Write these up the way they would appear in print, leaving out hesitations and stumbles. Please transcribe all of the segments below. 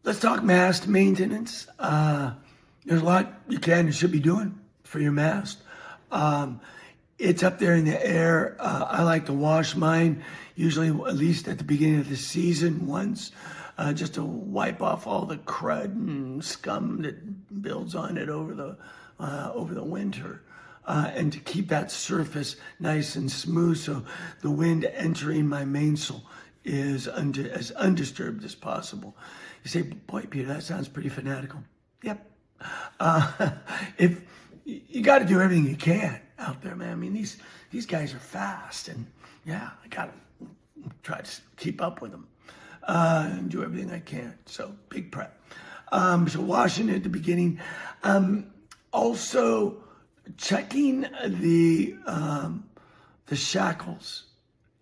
Let's talk mast maintenance. There's a lot you can and should be doing for your mast. It's up there in the air. I like to wash mine, usually at least at the beginning of the season once, just to wipe off all the crud and scum that builds on it over the winter. And to keep that surface nice and smooth so the wind entering my mainsail is as undisturbed as possible. You say, boy, Peter, that sounds pretty fanatical. Yep. If you got to do everything you can out there, man. I mean, these guys are fast, and yeah, I got to try to keep up with them and do everything I can. So big prep. So washing at the beginning. Also checking the shackles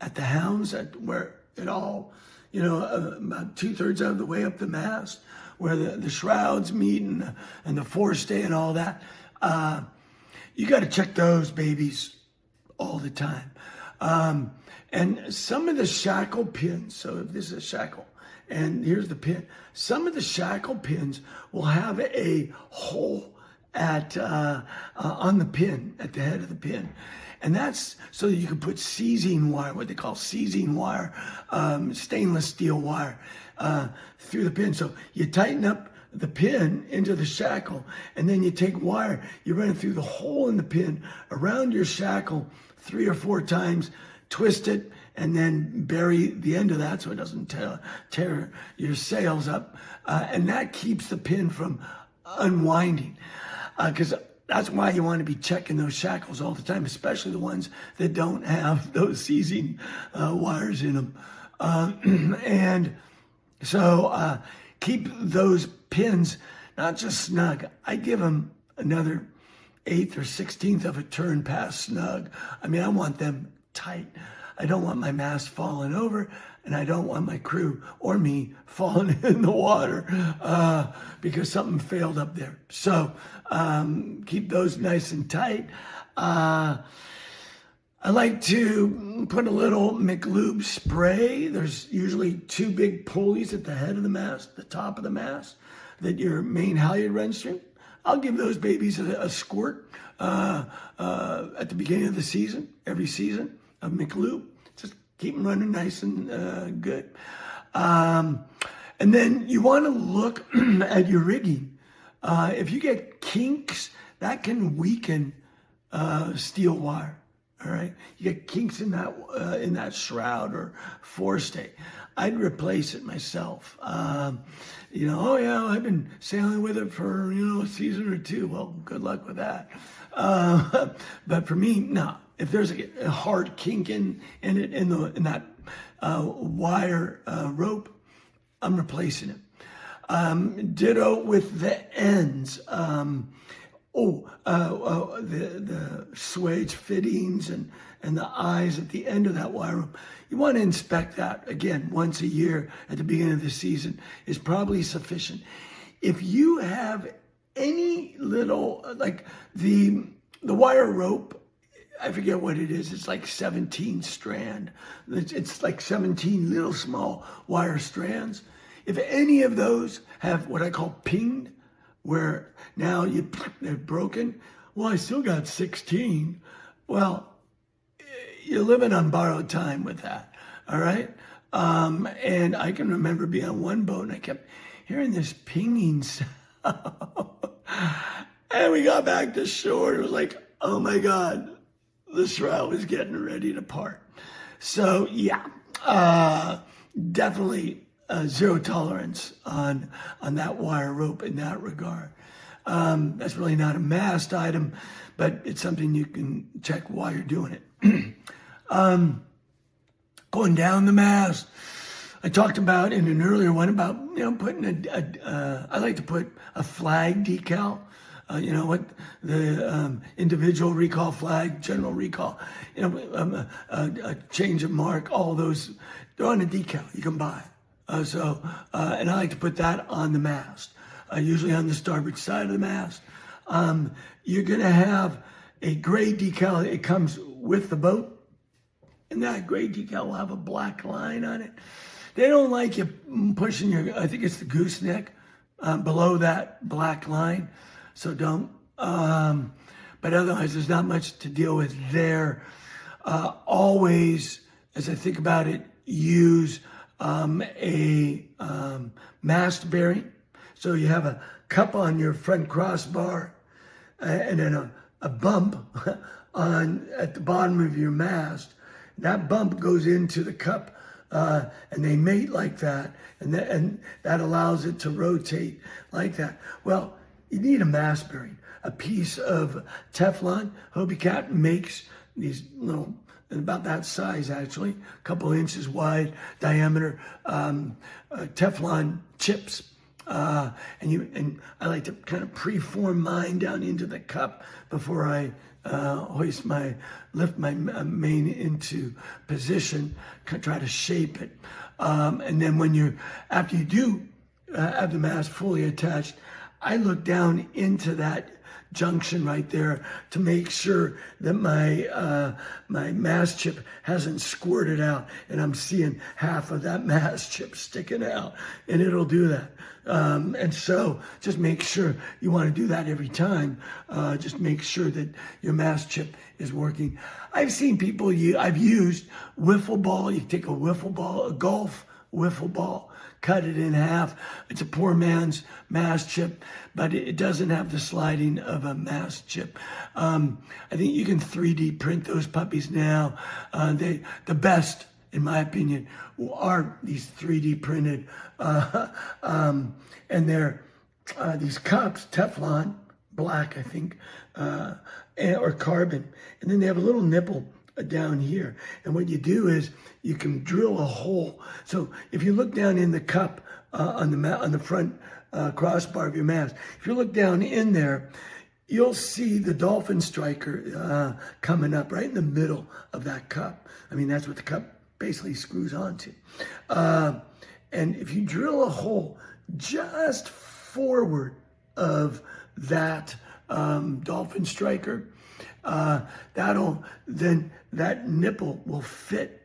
at the hounds where it all, about 2/3 of the way up the mast, where the shrouds meet and the forestay and all that. You got to check those babies all the time. And some of the shackle pins, so if this is a shackle, and here's the pin, some of the shackle pins will have a hole on the pin, at the head of the pin. And that's so that you can put seizing wire, what they call seizing wire, stainless steel wire, through the pin. So you tighten up the pin into the shackle, and then you take wire, you run it through the hole in the pin, around your shackle 3 or 4 times, twist it, and then bury the end of that so it doesn't tear your sails up. And that keeps the pin from unwinding. Because that's why you want to be checking those shackles all the time, especially the ones that don't have those seizing wires in them. And so keep those pins not just snug. I give them another 1/8 or 1/16 of a turn past snug. I mean, I want them tight. I don't want my mast falling over, and I don't want my crew or me falling in the water because something failed up there. So keep those nice and tight. I like to put a little McLube spray. There's usually 2 big pulleys at the head of the mast, the top of the mast, that your main halyard runs through. I'll give those babies a squirt at the beginning of the season, every season, of McLube. Just keep them running nice and good. And then you want to look at your rigging. If you get kinks, that can weaken steel wire. All right, you get kinks in that shroud or forestay. I'd replace it myself. Oh yeah, I've been sailing with it for a season or 2. Well, good luck with that. But for me, no. If there's a hard kink in that wire rope, I'm replacing it. Ditto with the ends. The swage fittings and the eyes at the end of that wire rope. You want to inspect that again once a year at the beginning of the season is probably sufficient. If you have any little, like the wire rope, I forget what it is. It's like 17 strand. It's like 17 little small wire strands. If any of those have what I call pinged, where now they're broken, well, I still got 16. Well, you're living on borrowed time with that, all right? And I can remember being on one boat and I kept hearing this pinging sound. And we got back to shore. It was like, oh my God, the shroud was getting ready to part. So yeah, definitely zero tolerance on that wire rope in that regard. That's really not a mast item, but it's something you can check while you're doing it. Going down the mast, I talked about in an earlier one about putting I like to put a flag decal. What the individual recall flag, general recall, a change of mark, all those, they're on a decal you can buy. And I like to put that on the mast, usually on the starboard side of the mast. You're going to have a gray decal. It comes with the boat, and that gray decal will have a black line on it. They don't like you pushing your, I think it's the gooseneck, below that black line. So don't, but otherwise there's not much to deal with there. Always, as I think about it, use a mast bearing. So you have a cup on your front crossbar and then a bump at the bottom of your mast. That bump goes into the cup and they mate like that, and that allows it to rotate like that. Well, you need a mast bearing. A piece of Teflon. Hobie Cat makes these little, about that size actually, a couple inches wide diameter Teflon chips. And I like to kind of preform mine down into the cup before I lift my main into position, try to shape it. And then after you do have the mast fully attached, I look down into that junction right there to make sure that my mast chip hasn't squirted out and I'm seeing half of that mast chip sticking out, and it'll do that. And so just make sure you want to do that every time. Just make sure that your mast chip is working. I've seen people I've used wiffle ball. You take a wiffle ball, a golf wiffle ball, cut it in half. It's a poor man's mast chip, but it doesn't have the sliding of a mast chip. I think you can 3D print those puppies now. The best, in my opinion, are these 3D printed, and they're these cups, Teflon, black, I think, or carbon, and then they have a little nipple down here. And what you do is you can drill a hole. So if you look down in the cup on the front crossbar of your mast, if you look down in there, you'll see the dolphin striker coming up right in the middle of that cup. I mean, that's what the cup basically screws onto. And if you drill a hole just forward of that dolphin striker, that nipple will fit.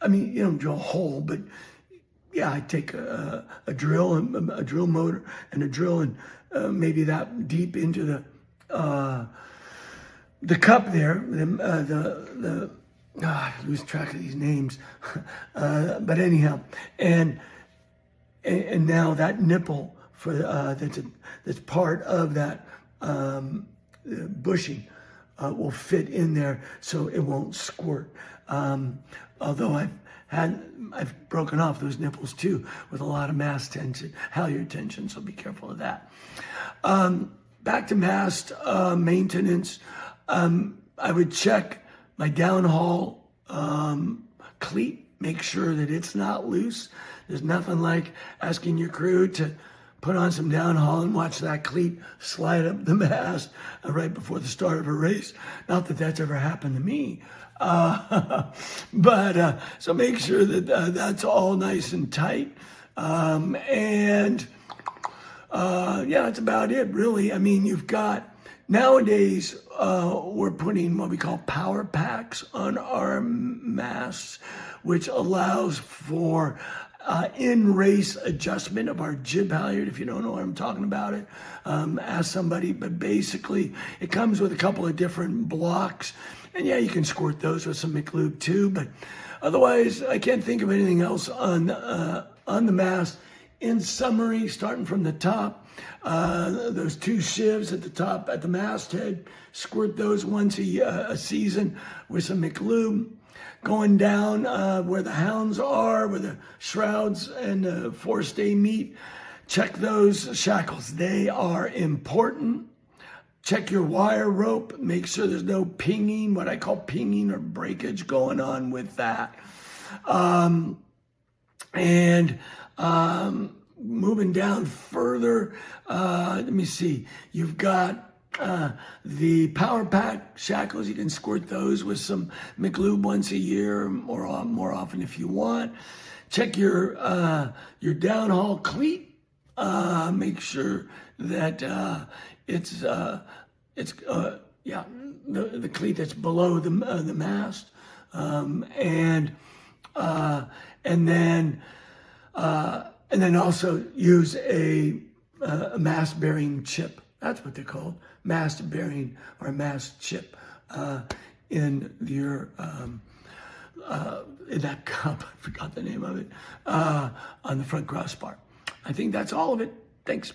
I mean, you don't drill a hole, but yeah, I take a drill and a drill motor and a drill and maybe that deep into the cup there. I lose track of these names, but anyhow, and now that nipple for that's part of that bushing will fit in there so it won't squirt. Although I've broken off those nipples too with a lot of mast tension, halyard tension, so be careful of that. Back to mast maintenance. I would check my downhaul cleat, make sure that it's not loose. There's nothing like asking your crew to put on some downhaul and watch that cleat slide up the mast right before the start of a race. Not that that's ever happened to me. But so make sure that that's all nice and tight. Yeah, that's about it, really. I mean, you've got, nowadays, we're putting what we call power packs on our masts, which allows for in-race adjustment of our jib halyard. If you don't know what I'm talking about, ask somebody. But basically, it comes with a couple of different blocks. And yeah, you can squirt those with some McLube too. But otherwise, I can't think of anything else on the mast. In summary, starting from the top, those two shivs at the top at the masthead, squirt those once a season with some McLube. Going down where the hounds are, where the shrouds and the forestay meet, check those shackles. They are important. Check your wire rope. Make sure there's no pinging, what I call pinging or breakage going on with that. Moving down further, let me see. You've got the power pack shackles. You can squirt those with some McLube once a year, or more often if you want. Check your downhaul cleat. Make sure that it's the cleat that's below the mast, and then And then also use a mast bearing chip. That's what they're called, mast bearing or mast chip in your in that cup. I forgot the name of it on the front crossbar. I think that's all of it. Thanks.